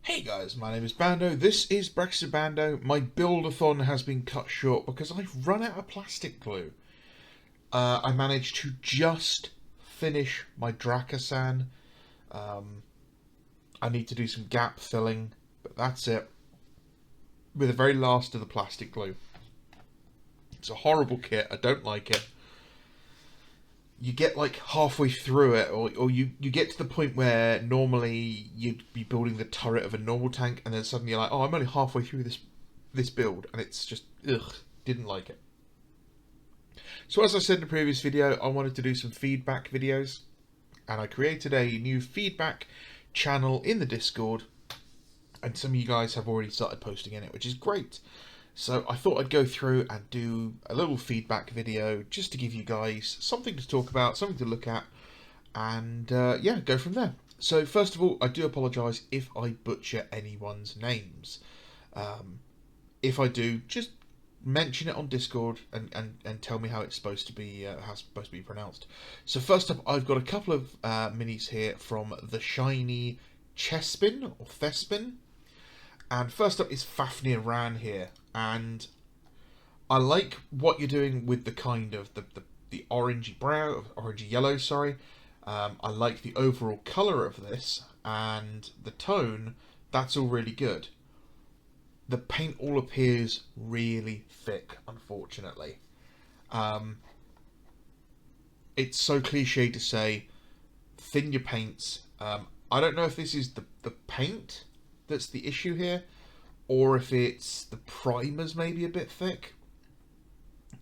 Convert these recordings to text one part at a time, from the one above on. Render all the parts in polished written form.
Hey guys, my name is Bando, this is Bando. My Builder-thon has been cut short because I've run out of plastic glue. I managed to just finish my Dracasan. I need to do some gap filling, but that's it. With the very last of the plastic glue. It's a horrible kit, I don't like it. You get like halfway through it, or you get to the point where normally you'd be building the turret of a normal tank, and then suddenly you're like, oh, I'm only halfway through this build, and it's just, ugh, didn't like it. So as I said in the previous video, I wanted to do some feedback videos, and I created a new feedback channel in the Discord, and some of you guys have already started posting in it, which is great. So I thought I'd go through and do a little feedback video just to give you guys something to talk about, something to look at, and yeah, go from there. So first of all, I do apologise if I butcher anyone's names. If I do, just mention it on Discord and tell me how it's supposed to be pronounced. So first up, I've got a couple of minis here from the shiny Chespin or Thespin. And first up is Faf-ran here, and I like what you're doing with the kind of the orangey brown, orangey yellow, sorry. I like the overall colour of this, and the tone, that's all really good. The paint all appears really thick, unfortunately. It's so cliche to say, thin your paints. I don't know if this is the paint that's the issue here, or if it's the primers maybe a bit thick.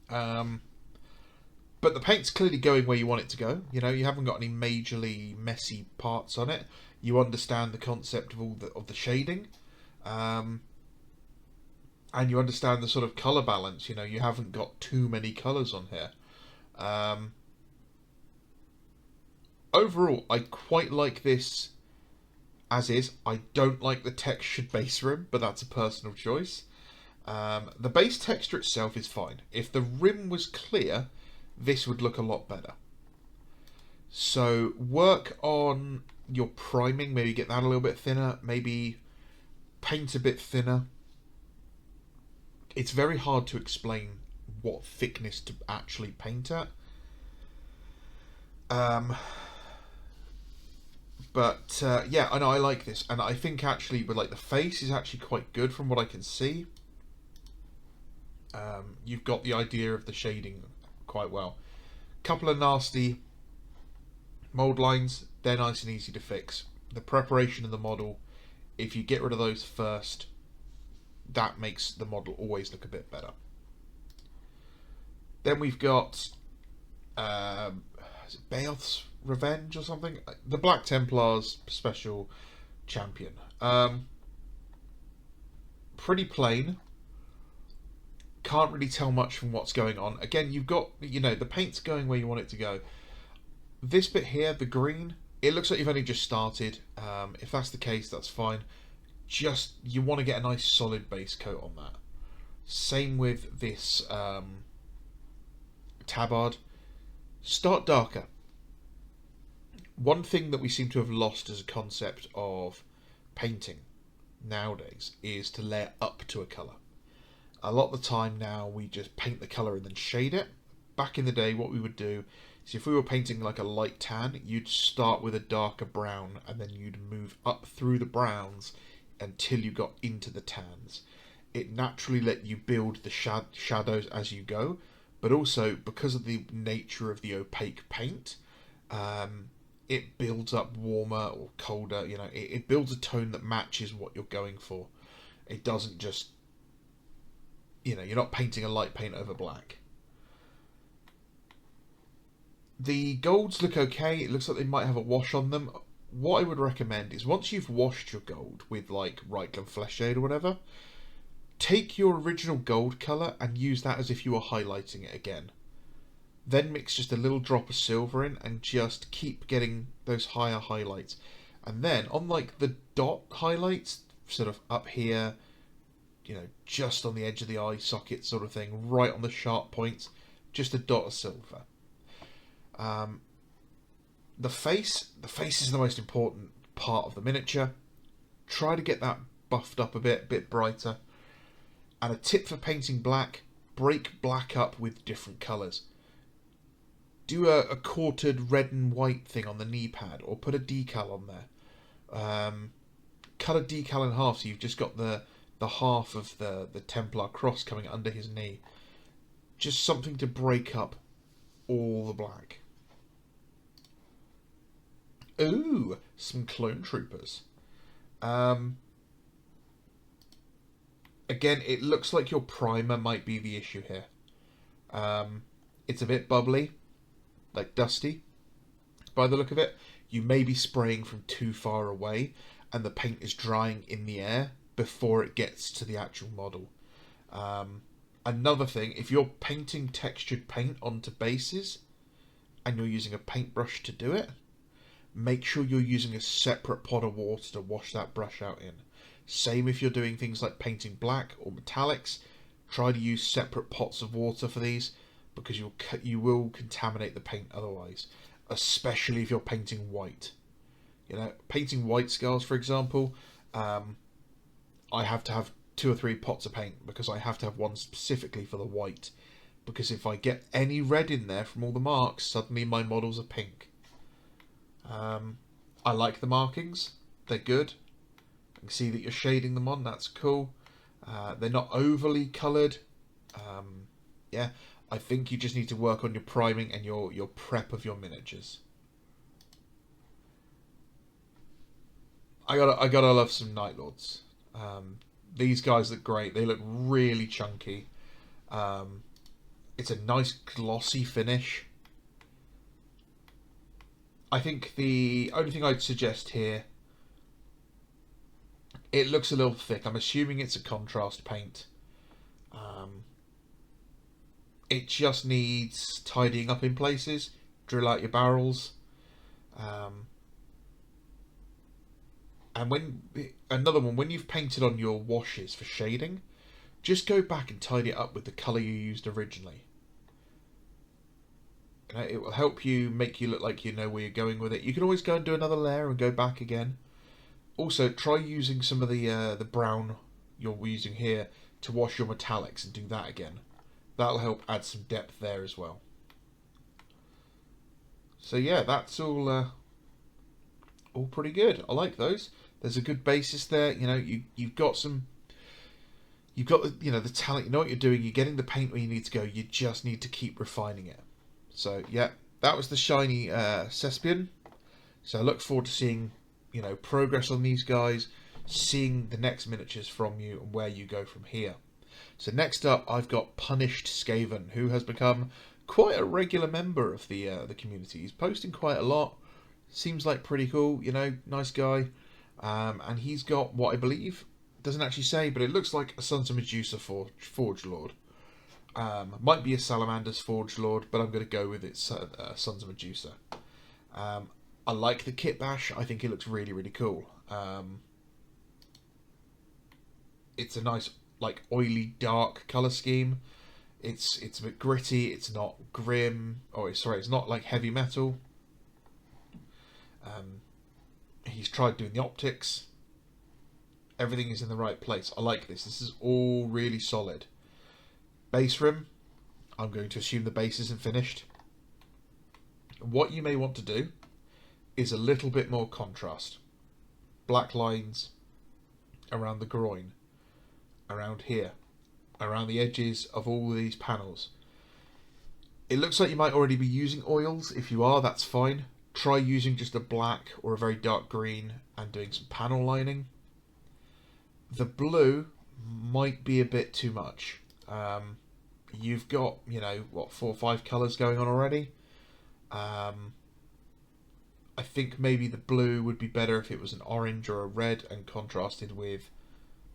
But the paint's clearly going where you want it to go. You know, you haven't got any majorly messy parts on it. You understand the concept of all the shading, and you understand the sort of color balance. You know, you haven't got too many colors on here. Overall, I quite like this as is. I don't like the textured base rim, but that's a personal choice. The base texture itself is fine. If the rim was clear, this would look a lot better. So work on your priming, maybe get that a little bit thinner, maybe paint a bit thinner. It's very hard to explain what thickness to actually paint at. But yeah, I know I like this, and I think actually with like the face is actually quite good from what I can see. You've got the idea of the shading quite well. Couple of nasty mold lines, they're nice and easy to fix. The preparation of the model, if you get rid of those first, that makes the model always look a bit better. Then we've got is it Bayoth's Revenge or something? The Black Templars special champion. Pretty plain. Can't really tell much from what's going on. Again, you've got, you know, the paint's going where you want it to go. This bit here, the green, it looks like you've only just started. If that's the case, that's fine. Just, you want to get a nice solid base coat on that. Same with this tabard. Start darker. One thing that we seem to have lost as a concept of painting nowadays is to layer up to a colour. A lot of the time now we just paint the colour and then shade it. Back in the day what we would do is if we were painting like a light tan, you'd start with a darker brown and then you'd move up through the browns until you got into the tans. It naturally let you build the shadows as you go, but also because of the nature of the opaque paint, it builds up warmer or colder. You know, it builds a tone that matches what you're going for. It doesn't just, you know, you're not painting a light paint over black. The golds look okay. It looks like they might have a wash on them. What I would recommend is once you've washed your gold with like Recon Flesh Shade or whatever, take your original gold colour and use that as if you were highlighting it again. Then mix just a little drop of silver in and just keep getting those higher highlights. And then on like the dot highlights, sort of up here, you know, just on the edge of the eye socket sort of thing, right on the sharp points, just a dot of silver. The face is the most important part of the miniature. try to get that buffed up a bit brighter. And a tip for painting black, break black up with different colours. Do a quartered red and white thing on the knee pad, or put a decal on there. Cut a decal in half so you've just got the half of the Templar cross coming under his knee. Just something to break up all the black. Ooh, some clone troopers. Again, it looks like your primer might be the issue here. It's a bit bubbly, like dusty, by the look of it. You may be spraying from too far away, and the paint is drying in the air before it gets to the actual model. Another thing, if you're painting textured paint onto bases, and you're using a paintbrush to do it, make sure you're using a separate pot of water to wash that brush out in. Same if you're doing things like painting black or metallics. Try to use separate pots of water for these, because you will contaminate the paint otherwise, especially if you're painting white. You know, painting white scars, for example, I have to have 2 or 3 pots of paint, because I have to have one specifically for the white, because if I get any red in there from all the marks, suddenly my models are pink. I like the markings, they're good. You can see that you're shading them on, that's cool. They're not overly coloured. Yeah, I think you just need to work on your priming and your prep of your miniatures. I gotta love some Night Lords. These guys look great. They look really chunky. It's a nice glossy finish. I think the only thing I'd suggest here, it looks a little thick. I'm assuming it's a contrast paint. It just needs tidying up in places. Drill out your barrels. And when you've painted on your washes for shading, just go back and tidy it up with the colour you used originally. It will help you, make you look like you know where you're going with it. You can always go and do another layer and go back again. Also, try using some of the brown you're using here to wash your metallics and do that again. That'll help add some depth there as well. So yeah, that's all pretty good. I like those. There's a good basis there. You know, you've got the talent. You know what you're doing. You're getting the paint where you need to go. You just need to keep refining it. So yeah, that was the shiny Cespian. So I look forward to seeing progress on these guys, seeing the next miniatures from you and where you go from here. So next up, I've got Punished Skaven, who has become quite a regular member of the community. He's posting quite a lot. Seems like pretty cool, nice guy. And he's got what I believe, doesn't actually say, but it looks like a Sons of Medusa Forge Lord. Might be a Salamander's Forge Lord, but I'm going to go with it, Sons of Medusa. I like the kit bash. I think it looks really, really cool. It's a nice, oily, dark colour scheme. It's a bit gritty. It's not grim. It's not like heavy metal. He's tried doing the optics. Everything is in the right place. I like this. This is all really solid. Base rim. I'm going to assume the base isn't finished. What you may want to do is a little bit more contrast. Black lines around the groin, around here, around the edges of all of these panels. It looks like you might already be using oils. If you are, that's fine. Try using just a black or a very dark green and doing some panel lining. The blue might be a bit too much. You've got, 4 or 5 colours going on already. I think maybe the blue would be better if it was an orange or a red and contrasted with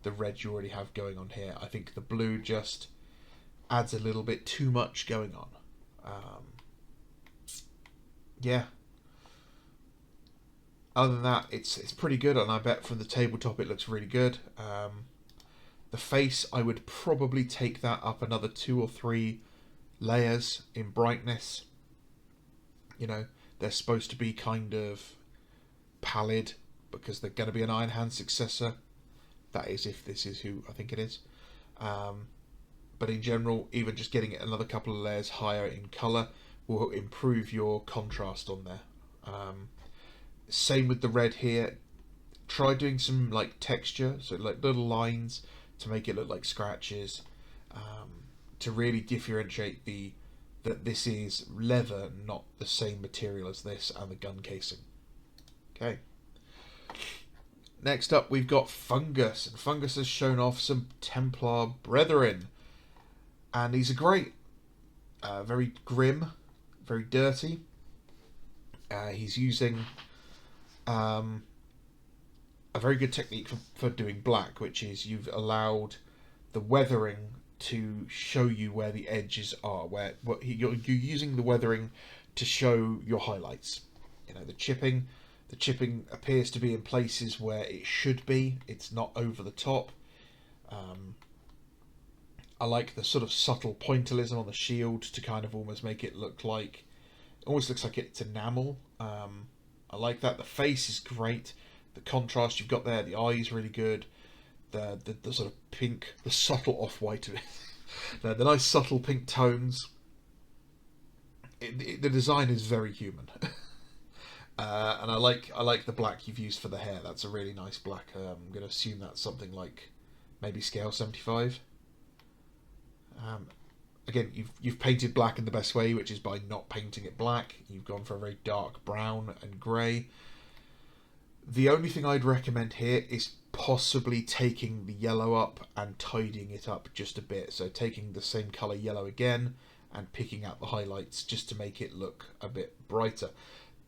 the red you already have going on here. I think the blue just adds a little bit too much going on. Yeah. Other than that, it's pretty good, and I bet from the tabletop it looks really good. The face, I would probably take that up another 2 or 3 layers in brightness. They're supposed to be kind of pallid, because they're going to be an Iron Hand successor. That is, if this is who I think it is. But in general, even just getting it another couple of layers higher in colour will improve your contrast on there. Same with the red here. Try doing some like texture, so like little lines to make it look like scratches, to really differentiate that this is leather, not the same material as this and the gun casing. Okay. Next up, we've got Fungus, and Fungus has shown off some Templar Brethren, and these are great. Very grim, very dirty. He's using a very good technique for doing black, which is you've allowed the weathering to show you where the edges are, you're using the weathering to show your highlights. You know, the chipping appears to be in places where it should be. It's not over the top. I like the sort of subtle pointillism on the shield to kind of almost make it look like, almost looks like it's enamel. I like that. The face is great. The contrast you've got there, the eye is really good. The sort of pink, the subtle off-white of it. The nice subtle pink tones. The design is very human. And I like the black you've used for the hair. That's a really nice black. I'm going to assume that's something like maybe scale 75. Again, you've painted black in the best way, which is by not painting it black. You've gone for a very dark brown and grey. The only thing I'd recommend here is possibly taking the yellow up and tidying it up just a bit. So taking the same colour yellow again and picking out the highlights just to make it look a bit brighter.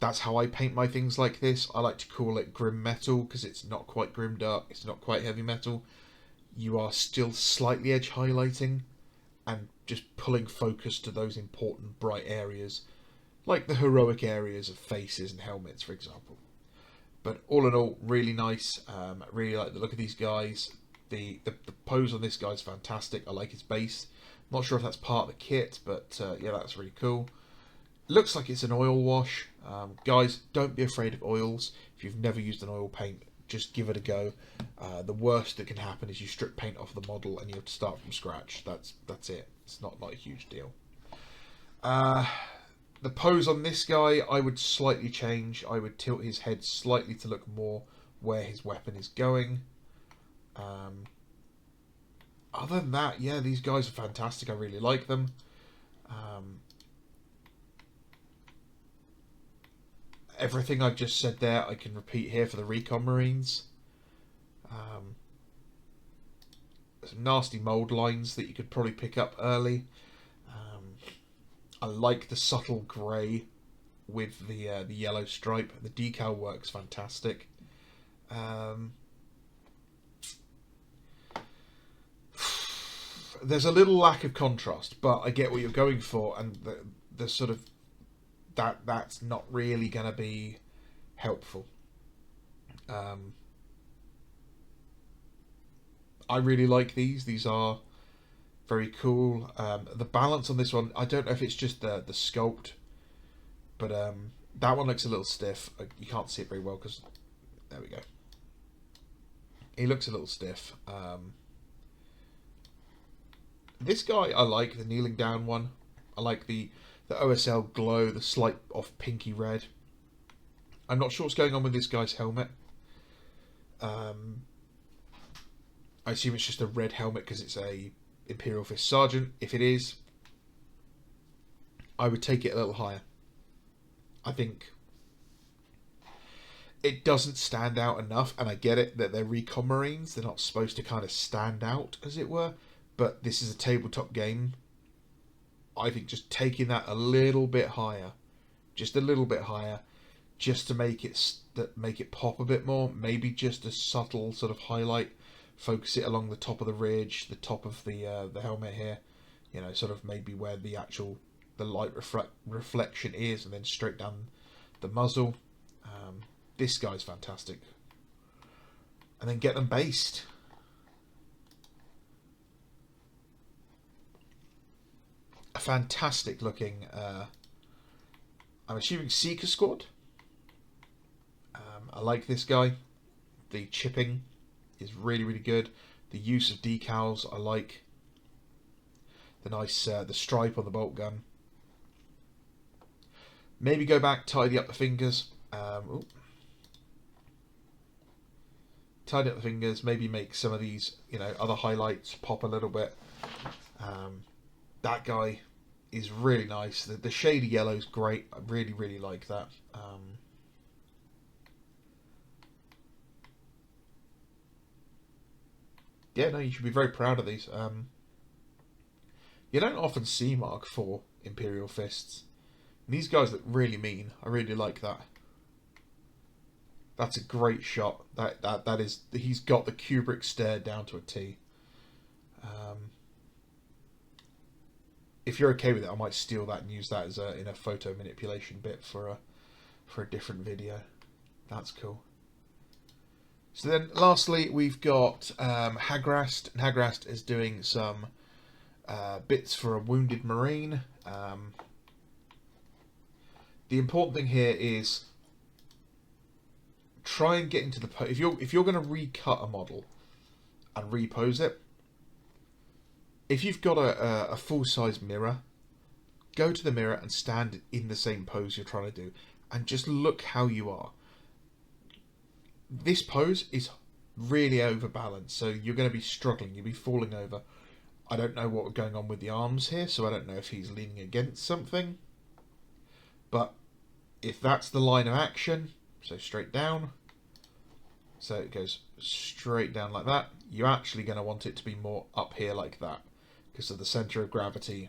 That's how I paint my things like this. I like to call it grim metal because it's not quite grim dark, it's not quite heavy metal. You are still slightly edge highlighting and just pulling focus to those important bright areas, like the heroic areas of faces and helmets, for example. But all in all, really nice. Really like the look of these guys. The pose on this guy is fantastic. I like his base. Not sure if that's part of the kit, but yeah, that's really cool. Looks like it's an oil wash. Guys, don't be afraid of oils. If you've never used an oil paint, just give it a go. The worst that can happen is you strip paint off the model and you have to start from scratch. That's it. It's not a huge deal. The pose on this guy, I would slightly change. I would tilt his head slightly to look more where his weapon is going. Other than that, yeah, these guys are fantastic. I really like them. Everything I've just said there, I can repeat here for the Recon Marines. Some nasty mould lines that you could probably pick up early. I like the subtle grey with the yellow stripe. The decal works fantastic. There's a little lack of contrast, but I get what you're going for, and the sort of that's not really going to be helpful. I really like these. These are very cool. The balance on this one, I don't know if it's just the sculpt, but that one looks a little stiff. You can't see it very well because there we go. He looks a little stiff. This guy I like, the kneeling down one. I like the OSL glow, the slight off pinky red. I'm not sure what's going on with this guy's helmet. I assume it's just a red helmet because it's a Imperial Fist Sergeant. If it is, I would take it a little higher. I think it doesn't stand out enough, and I get it that they're Recon Marines. They're not supposed to kind of stand out, as it were, but this is a tabletop game. I think just taking that a little bit higher, just a little bit higher, just to make it pop a bit more. Maybe just a subtle sort of highlight. Focus it along the top of the ridge, the top of the helmet here. You know, sort of maybe where the light reflection is, and then straight down the muzzle. This guy's fantastic. And then get them based. A fantastic looking, I'm assuming Seeker Squad. I like this guy. the chipping is really, really good. The use of decals I like. The nice the stripe on the bolt gun. Maybe go back, tidy up the fingers. Tidy up the fingers. Maybe make some of these, you know, other highlights pop a little bit. That guy is really nice. The shady yellow is great. I really, really like that. Yeah, no, you should be very proud of these. You don't often see Mark IV Imperial Fists. And these guys look really mean. I really like that. That's a great shot. That is. He's got the Kubrick stare down to a T. If you're okay with it, I might steal that and use that as in a photo manipulation bit for a different video. That's cool. So then, lastly, we've got Hagrast. And Hagrast is doing some bits for a wounded Marine. The important thing here is try and get into the pose. If you're going to recut a model and repose it, if you've got a full size mirror, go to the mirror and stand in the same pose you're trying to do, and just look how you are. This pose is really overbalanced, so you're going to be struggling. You'll be falling over. I don't know what's going on with the arms here, so I don't know if he's leaning against something. But if that's the line of action, so straight down, so it goes straight down like that, you're actually going to want it to be more up here like that, because of the centre of gravity,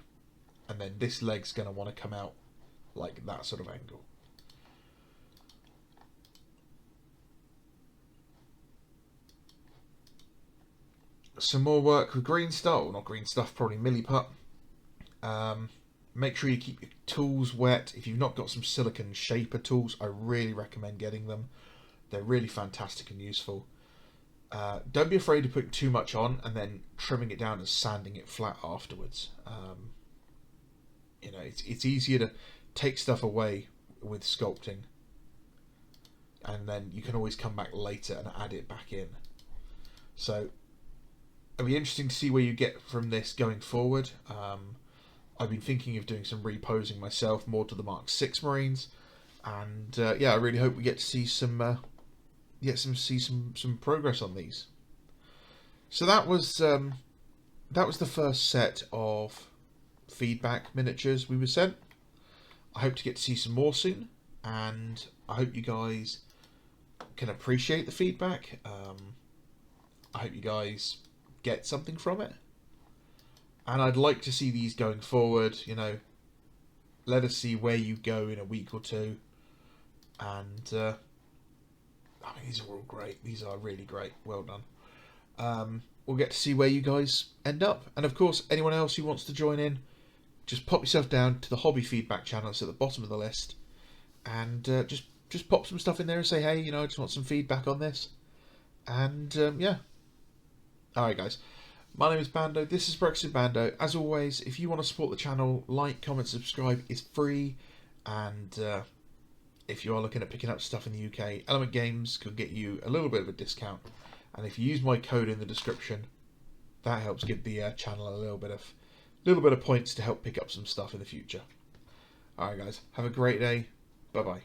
and then this leg's going to want to come out like that sort of angle. Some more work with green stuff, well, not green stuff, probably milliput. Make sure you keep your tools wet. If you've not got some silicone shaper tools, I really recommend getting them. They're really fantastic and useful. Don't be afraid to put too much on and then trimming it down and sanding it flat afterwards. You know, it's easier to take stuff away with sculpting, and then you can always come back later and add it back in. So it'll be interesting to see where you get from this going forward. I've been thinking of doing some reposing myself, more to the Mark VI Marines, and yeah, I really hope we get to see some progress on these. So that was the first set of feedback miniatures we were sent. I hope to get to see some more soon, and I hope you guys can appreciate the feedback. I hope you guys get something from it, and I'd like to see these going forward. You know, let us see where you go in a week or two, and I mean, these are all great. These are really great. Well done. We'll get to see where you guys end up, and of course, anyone else who wants to join in, just pop yourself down to the hobby feedback channel. It's at the bottom of the list, and just pop some stuff in there and say, hey, you know, I just want some feedback on this, and yeah. Alright guys, my name is Bando, this is Brexit Bando. As always, if you want to support the channel, like, comment, subscribe, it's free, and if you are looking at picking up stuff in the UK, Element Games could get you a little bit of a discount, and if you use my code in the description, that helps give the channel a little bit of points to help pick up some stuff in the future. Alright guys, have a great day, bye bye.